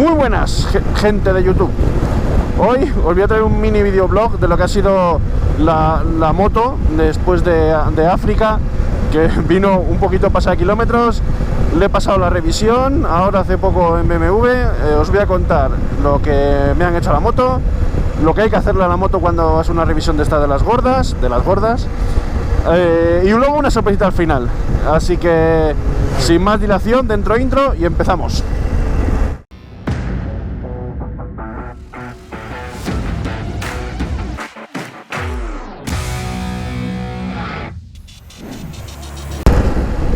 Muy buenas, gente de YouTube. Hoy os voy a traer un mini videoblog de lo que ha sido la moto después de África, que vino un poquito pasada de kilómetros. Le he pasado la revisión ahora hace poco en BMW. Os voy a contar lo que me han hecho a la moto, lo que hay que hacerle a la moto cuando es una revisión de esta de las gordas, y luego una sorpresita al final. Así que sin más dilación, dentro intro y empezamos.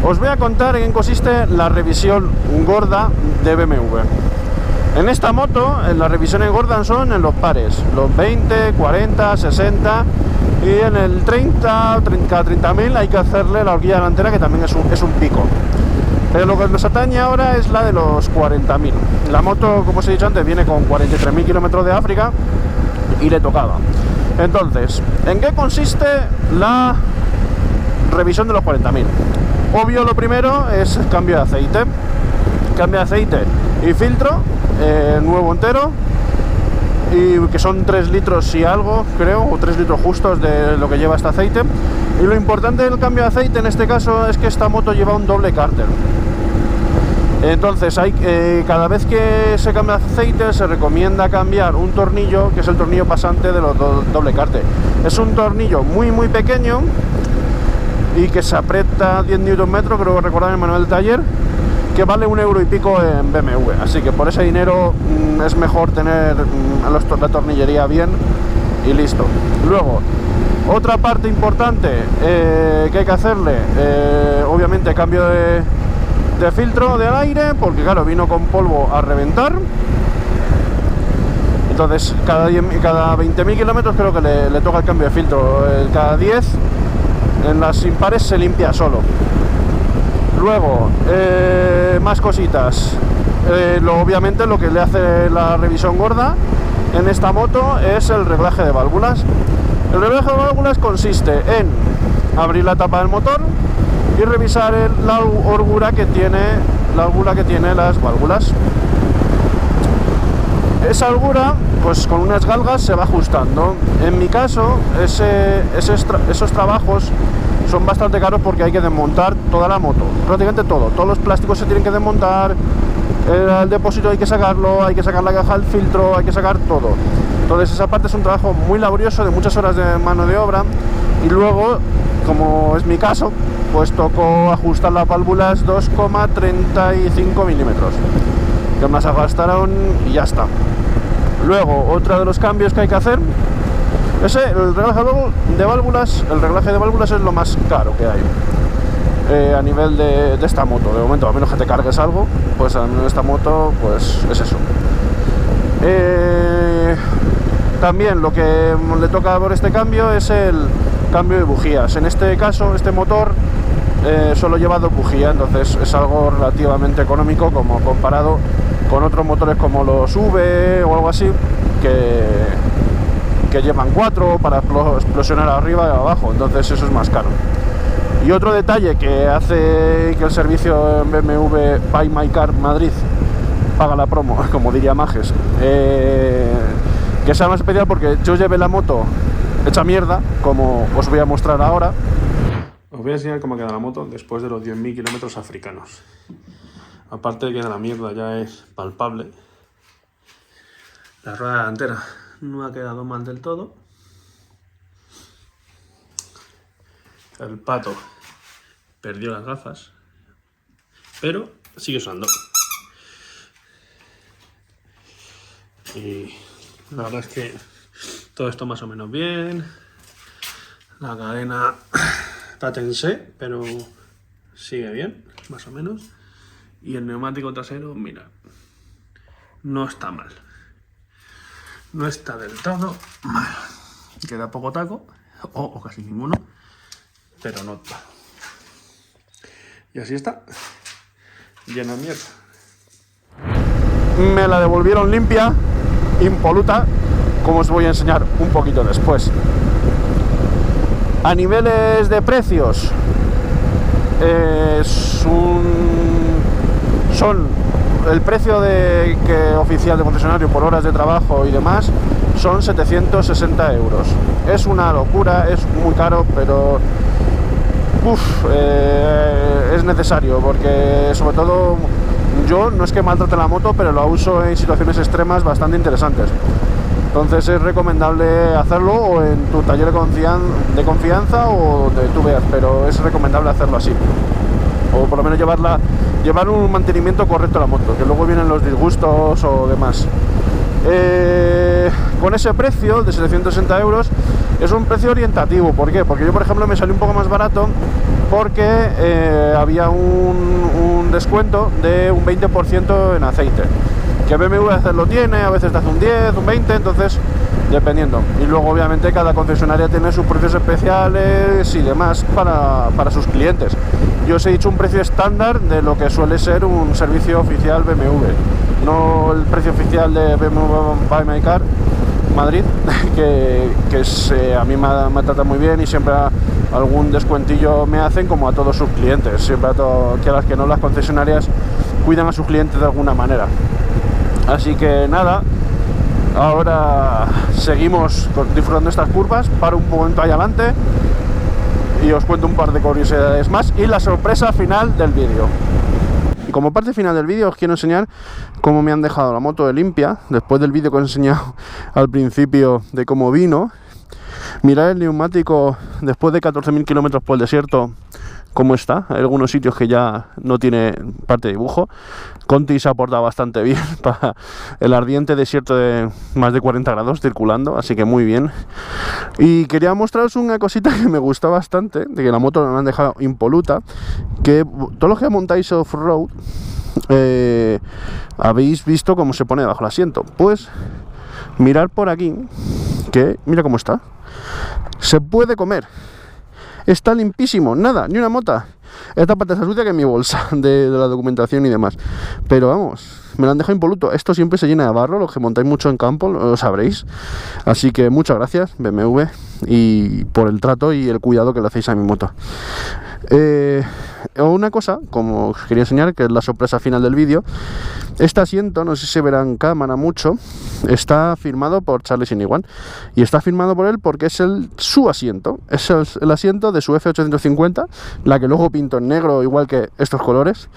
Os voy a contar en qué consiste la revisión gorda de BMW. En esta moto, las revisiones gordas son en los pares, los 20, 40, 60, y en el 30, cada 30.000 hay que hacerle la horquilla delantera, que también es un pico. Pero lo que nos atañe ahora es la de los 40.000. La moto, como os he dicho antes, viene con 43.000 kilómetros de África y le tocaba. Entonces, ¿en qué consiste la revisión de los 40.000? Obvio, lo primero es el cambio de aceite y filtro nuevo entero, y que son 3 litros y algo, creo, o 3 litros justos de lo que lleva este aceite. Y lo importante del cambio de aceite en este caso es que esta moto lleva un doble cárter. Entonces cada vez que se cambia de aceite se recomienda cambiar un tornillo, que es el tornillo pasante de los doble cárter. Es un tornillo muy pequeño y que se aprieta 10 Nm, creo que recordar en el manual del taller, que vale 1 euro y pico en BMW. Así que por ese dinero es mejor tener la tornillería bien y listo. Luego, otra parte importante que hay que hacerle, obviamente cambio de filtro del aire, porque claro, vino con polvo a reventar. Entonces cada 20.000 kilómetros creo que le toca el cambio de filtro. Cada 10 en las impares se limpia solo. Luego, más cositas. Obviamente lo que le hace la revisión gorda en esta moto es el reglaje de válvulas. El reglaje de válvulas consiste en abrir la tapa del motor y revisar la holgura que tiene las válvulas. Esa holgura, pues con unas galgas se va ajustando. En mi caso, esos trabajos son bastante caros porque hay que desmontar toda la moto, prácticamente todos los plásticos se tienen que desmontar, el depósito hay que sacarlo, hay que sacar la caja del filtro, hay que sacar todo. Entonces esa parte es un trabajo muy laborioso, de muchas horas de mano de obra, y luego, como es mi caso, pues tocó ajustar las válvulas 2,35 milímetros, que me las agastaron y ya está. Luego, otro de los cambios que hay que hacer es el reglaje de válvulas. El reglaje de válvulas es lo más caro que hay a nivel de esta moto. De momento, a menos que te cargues algo, pues en esta moto pues es eso. También lo que le toca por este cambio es el cambio de bujías. En este caso, este motor solo lleva 2 bujías, entonces es algo relativamente económico como comparado con otros motores como los V o algo así, que llevan 4 para explosionar arriba y abajo, entonces eso es más caro. Y otro detalle que hace que el servicio en BMW Buy My Car Madrid paga la promo, como diría Majes, que sea más especial porque yo llevé la moto hecha mierda, como os voy a mostrar ahora. Os voy a enseñar cómo queda la moto después de los 10.000 kilómetros africanos. Aparte de que la mierda ya es palpable, la rueda delantera no ha quedado mal del todo. El pato perdió las gafas, pero sigue usando. Y la verdad es que todo esto más o menos bien. La cadena está tense, pero sigue bien, más o menos. Y el neumático trasero, mira, no está mal. No está del todo mal. Queda poco taco, o casi ninguno, pero no está. Y así está, llena de mierda. Me la devolvieron limpia, impoluta, como os voy a enseñar un poquito después. A niveles precios, son el precio oficial de concesionario por horas de trabajo y demás son 760 euros. Es una locura, es muy caro, pero es necesario, porque sobre todo yo no es que maltrate la moto, pero la uso en situaciones extremas bastante interesantes. Entonces es recomendable hacerlo o en tu taller de confianza o donde tú veas, pero es recomendable hacerlo así. O por lo menos llevar un mantenimiento correcto a la moto, que luego vienen los disgustos o demás. Con ese precio de 760 euros es un precio orientativo. ¿Por qué? Porque yo, por ejemplo, me salió un poco más barato porque había un descuento de un 20% en aceite, que BMW a veces lo tiene, a veces te hace un 10, un 20, entonces dependiendo. Y luego obviamente cada concesionaria tiene sus precios especiales y demás para sus clientes. Yo os he dicho un precio estándar de lo que suele ser un servicio oficial BMW, no el precio oficial de BMW Buy My Car Madrid, que a mí me trata muy bien y siempre algún descuentillo me hacen, como a todos sus clientes. Siempre quieras que no, las concesionarias cuidan a sus clientes de alguna manera. Así que nada, ahora seguimos disfrutando estas curvas. Paro un momento ahí adelante y os cuento un par de curiosidades más y la sorpresa final del vídeo. Y como parte final del vídeo os quiero enseñar cómo me han dejado la moto de limpia después del vídeo que os he enseñado al principio de cómo vino. Mirad el neumático después de 14.000 kilómetros por el desierto, cómo está. Hay algunos sitios que ya no tiene parte de dibujo. Conti se ha portado bastante bien para el ardiente desierto de más de 40 grados circulando, así que muy bien. Y quería mostraros una cosita que me gustó bastante, de que la moto me han dejado impoluta, que todos los que montáis off-road habéis visto cómo se pone debajo del asiento. Pues mirad por aquí, que mira cómo está. Se puede comer. Está limpísimo, nada, ni una mota. Esta parte está sucia que en mi bolsa de la documentación y demás. Pero vamos, me la han dejado impoluto. Esto siempre se llena de barro, los que montáis mucho en campo lo sabréis. Así que muchas gracias, BMW, y por el trato y el cuidado que le hacéis a mi moto. Una cosa, como os quería enseñar, que es la sorpresa final del vídeo. Este asiento, no sé si se verá en cámara mucho, está firmado por Charlie Siniguan. Y está firmado por él porque es su asiento. Es el asiento de su F850, la que luego pinto en negro, igual que estos colores.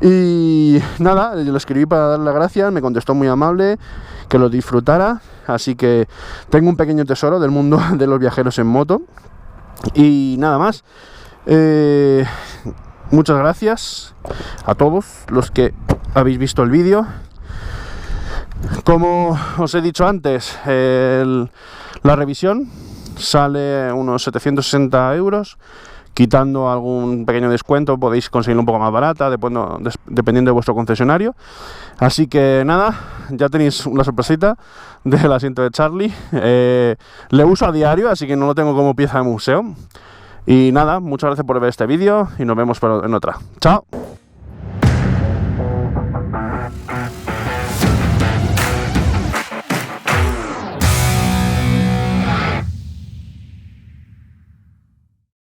Y nada, yo le escribí para darle las gracias, me contestó muy amable, que lo disfrutara. Así que tengo un pequeño tesoro del mundo de los viajeros en moto. Y nada más. Muchas gracias a todos los que habéis visto el vídeo. Como os he dicho antes, la revisión sale unos 760 euros. Quitando algún pequeño descuento podéis conseguirlo un poco más barata, dependiendo de vuestro concesionario. Así que nada, ya tenéis una sorpresita del asiento de Charlie. Le uso a diario, así que no lo tengo como pieza de museo. Y nada, muchas gracias por ver este vídeo y nos vemos en otra. ¡Chao!